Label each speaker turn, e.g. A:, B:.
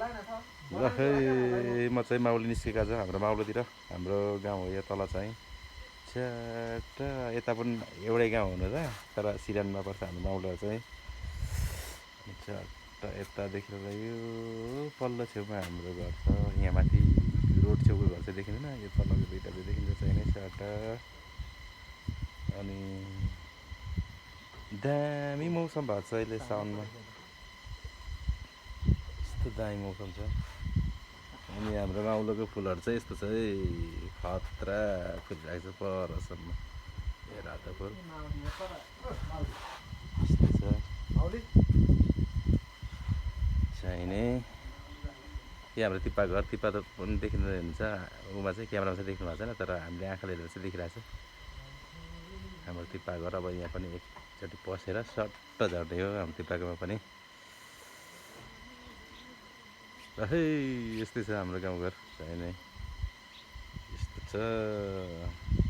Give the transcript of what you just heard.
A: ल खै म चाहिँ माउली निस्केको छ हाम्रो माउलोतिर हाम्रो गाउँ हो यो तल चाहिँ च्याट यता पनि एउटै गाउँ हुनु त तर सिरानमा पर्छ हाम्रो माउलो चाहिँ च्याट यता देखेर यो पल्लो छेउमा हाम्रो घर छ यहाँ माथि रोड छेउको घर चाहिँ देखिँदैन यो तलको दुइटा चाहिँ देखिन्छ चाहिँ नै च्याट अनि दामी मौसम भएको छ अहिले साउनमा यस्तो दामी मौसम छ अनि हाम्रो माउलोको फुलहरू चाहिँ यस्तो छ है खतरा फुलिरहेको छ परसम्म ए रातो फुल यस्तो छ चाहिने यो हाम्रो तिप्पा घर तिप्पा त पनि देखिँदैन हुन्छ उमा चाहिँ क्यामेरामा चाहिँ देख्नु भएको छैन तर हामीले आँखाले हेरेर चाहिँ देखिरहेको छ हाम्रो तिप्पा घर अब यहाँ पनि एकचोटि पसेर सट्ट झर्ने हो हाम्रो तिप्पाकोमा पनि है यस्तै छ हाम्रो गाउँघर चाहिने यस्तो छ